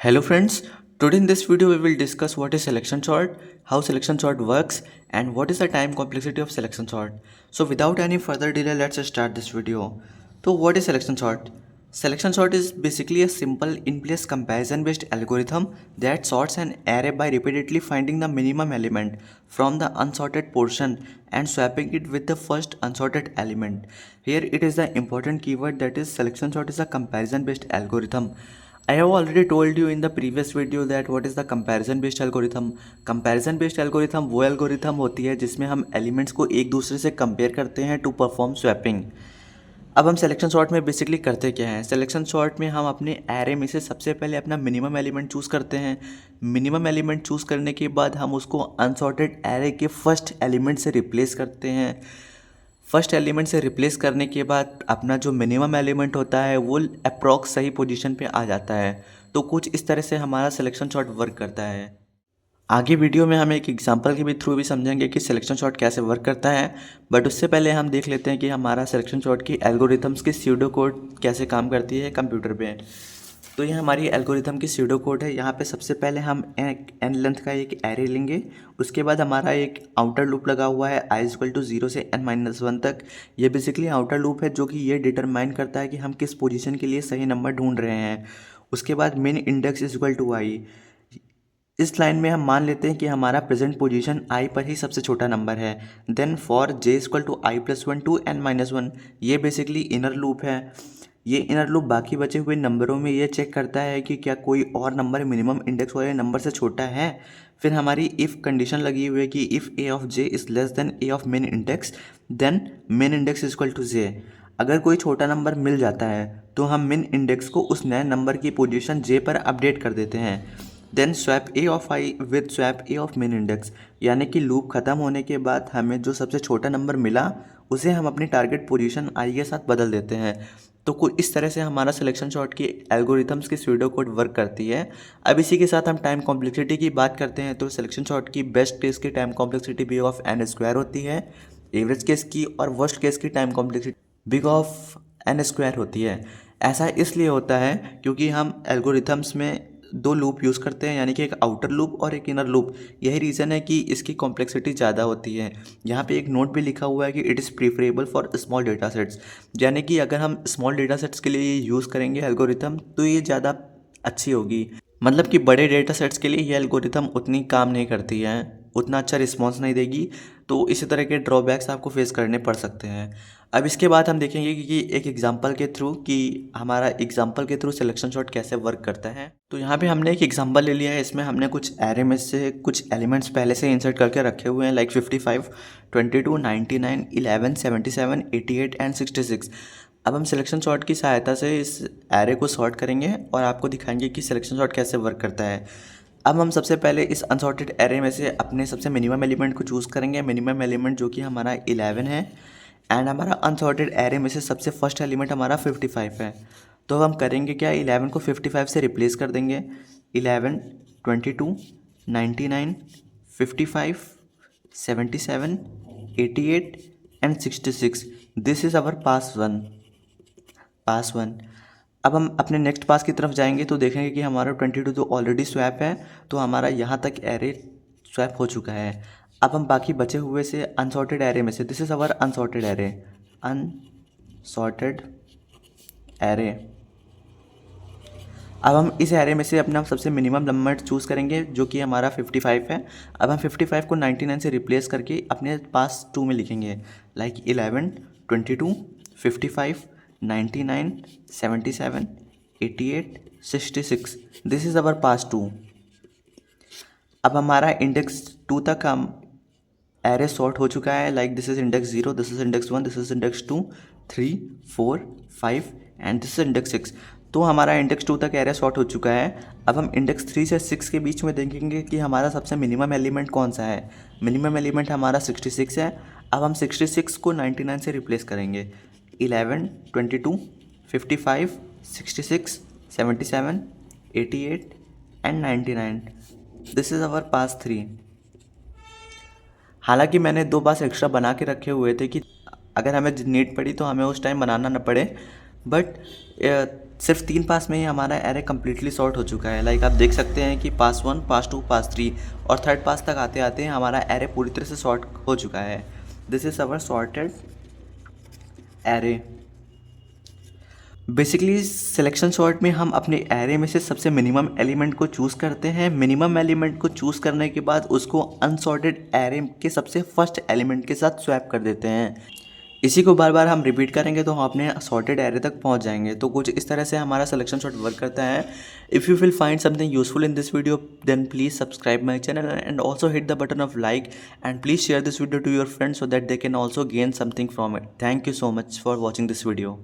Hello friends, today in this video we will discuss what is selection sort, how selection sort works and what is the time complexity of selection sort. So without any further delay let's start this video. So what is selection sort? Selection sort is basically a simple in-place comparison based algorithm that sorts an array by repeatedly finding the minimum element from the unsorted portion and swapping it with the first unsorted element. Here it is the important keyword, that is selection sort is a comparison based algorithm. I have already told you in the previous video that what is the comparison based algorithm. Comparison based algorithm वो algorithm होती है जिसमें हम elements को एक दूसरे से compare करते हैं to perform swapping. अब हम सिलेक्शन सॉर्ट में बेसिकली करते क्या हैं? सिलेक्शन सॉर्ट में हम अपने एरे में से सबसे पहले अपना मिनिमम एलिमेंट चूज़ करते हैं. मिनिमम एलिमेंट चूज़ करने के बाद हम उसको अनसॉर्टेड एरे के फर्स्ट एलिमेंट से रिप्लेस करते हैं. फर्स्ट एलिमेंट से रिप्लेस करने के बाद अपना जो मिनिमम एलिमेंट होता है वो अप्रॉक्स सही पोजीशन पे आ जाता है. तो कुछ इस तरह से हमारा सिलेक्शन सॉर्ट वर्क करता है. आगे वीडियो में हम एक एग्जांपल के भी थ्रू भी समझेंगे कि सिलेक्शन सॉर्ट कैसे वर्क करता है. बट उससे पहले हम देख लेते हैं कि हमारा सिलेक्शन सॉर्ट की एल्गोरिथम्स की स्यूडो कोड कैसे काम करती है कंप्यूटर पे. तो ये हमारी एल्गोरिथम की स्यूडो कोड है. यहाँ पे सबसे पहले हम एन लेंथ का एक एरे लेंगे. उसके बाद हमारा एक आउटर लूप लगा हुआ है i इक्वल टू 0 से n-1 तक. ये बेसिकली आउटर लूप है जो कि ये डिटरमाइन करता है कि हम किस पोजीशन के लिए सही नंबर ढूंढ रहे हैं. उसके बाद min index is equal to i. इस लाइन में हम मान लेते हैं कि हमारा प्रेजेंट पोजीशन i पर ही सबसे छोटा नंबर है. Then for j equal to i+1 to n-1. ये बेसिकली इनर लूप है. ये इनर लूप बाकी बचे हुए नंबरों में ये चेक करता है कि क्या कोई और नंबर मिनिमम इंडेक्स वाले नंबर से छोटा है. फिर हमारी इफ़ कंडीशन लगी हुई है कि if a of j is less than a of min index then min index is equal to j. अगर कोई छोटा नंबर मिल जाता है तो हम मिन इंडेक्स को उस नए नंबर की पोजीशन j पर अपडेट कर देते हैं. Then swap a of i with swap a of min index, यानी कि लूप ख़त्म होने के बाद हमें जो सबसे छोटा नंबर मिला उसे हम अपनी टारगेट पोजीशन i के साथ बदल देते हैं. तो कुछ इस तरह से हमारा सिलेक्शन सॉर्ट की एल्गोरिथम्स की स्यूडो कोड वर्क करती है. अब इसी के साथ हम टाइम कॉम्प्लेक्सिटी की बात करते हैं. तो सिलेक्शन सॉर्ट की बेस्ट केस की time complexity big of N square होती है. एवरेज केस की और वर्स्ट केस की time complexity big of N square होती है. ऐसा इसलिए होता है क्योंकि हम एल्गोरिथम्स में दो लूप यूज़ करते हैं, यानी कि एक आउटर लूप और एक इनर लूप. यही रीज़न है कि इसकी कॉम्प्लेक्सिटी ज़्यादा होती है. यहाँ पे एक नोट भी लिखा हुआ है कि it is preferable for small data sets, यानी कि अगर हम स्मॉल डेटा सेट्स के लिए ये यूज़ करेंगे एल्गोरिथम तो ये ज़्यादा अच्छी होगी. मतलब कि बड़े डेटा सेट्स के लिए ये एल्गोरिथम उतनी काम नहीं करती है, उतना अच्छा रिस्पॉन्स नहीं देगी. तो इसी तरह के ड्रॉबैक्स आपको फेस करने पड़ सकते हैं. अब इसके बाद हम देखेंगे कि एक एग्जांपल के थ्रू कि हमारा एग्जांपल के थ्रू सिलेक्शन सॉर्ट कैसे वर्क करता है. तो यहाँ पे हमने एक एग्जांपल ले लिया है. इसमें हमने कुछ एरे में से कुछ एलिमेंट्स पहले से इंसर्ट करके रखे हुए हैं, लाइक 55, 22, 99, 11, 77, 88 एंड 66. अब हम सिलेक्शन सॉर्ट की सहायता से इस एरे को सॉर्ट करेंगे और आपको दिखाएंगे कि सिलेक्शन सॉर्ट कैसे वर्क करता है. अब हम सबसे पहले इस अनसॉर्टेड एरे में से अपने सबसे मिनिमम एलिमेंट को चूज़ करेंगे. मिनिमम एलिमेंट जो कि हमारा 11 है एंड हमारा अनसॉर्टेड एरे में से सबसे फर्स्ट एलिमेंट हमारा 55 है. तो हम करेंगे क्या, 11 को 55 से रिप्लेस कर देंगे. 11, 22, 99, 55, 77, 88 and 66. This is our pass one. अब हम अपने नेक्स्ट पास की तरफ जाएंगे तो देखेंगे कि हमारा 22 तो ऑलरेडी स्वैप है, तो हमारा यहाँ तक एरे स्वैप हो चुका है. अब हम बाकी बचे हुए से अनसॉर्टेड एरे में से, this is our unsorted array. अब हम इस एरे में से अपना सबसे मिनिमम नंबर चूज़ करेंगे जो कि हमारा 55 है. अब हम 55 को 99 से रिप्लेस करके अपने पास 2 में लिखेंगे, लाइक 11, 22, 55, 99, 77, 88, 66. दिस इज़ अवर पास 2. अब हमारा इंडेक्स 2 तक हम एरे सॉर्ट हो चुका है, like this is index 0, this is index 1, this is index 2, 3, 4, 5 and this is index 6. तो हमारा इंडेक्स 2 तक एरे सॉर्ट हो चुका है. अब हम इंडेक्स 3 से 6 के बीच में देखेंगे कि हमारा सबसे मिनिमम एलिमेंट कौन सा है. मिनिमम एलिमेंट हमारा 66 है. अब हम 66 को 99 से रिप्लेस करेंगे. 11, 22, 55, 66, 77, 88 एंड 99. दिस इज़ अवर पास 3. हालांकि मैंने 2 पास एक्स्ट्रा बना के रखे हुए थे कि अगर हमें नीड पड़ी तो हमें उस टाइम बनाना न पड़े. बट सिर्फ 3 पास में ही हमारा एरे कम्प्लीटली सॉर्ट हो चुका है। लाइक आप देख सकते हैं कि पास 1, पास 2, पास 3 और थर्ड पास तक आते आते हमारा एरे पूरी तरह से सॉर्ट हो चुका है। This is our sorted array. Basically selection sort में हम अपने एरे में से सबसे मिनिमम एलिमेंट को चूज़ करते हैं। मिनिमम एलिमेंट को चूज़ करने के बाद उसको अनसॉर्टेड एरे के सबसे फर्स्ट एलिमेंट के साथ स्वैप कर देते हैं। इसी को बार बार हम रिपीट करेंगे तो हम अपने सॉर्टेड एरे तक पहुंच जाएंगे। तो कुछ इस तरह से हमारा सिलेक्शन सॉर्ट वर्क करता है। If you will find something useful in this video then please subscribe my channel and also hit the button of like and please share this video to your friends so that they can also gain something from it. Thank you so much for watching this video.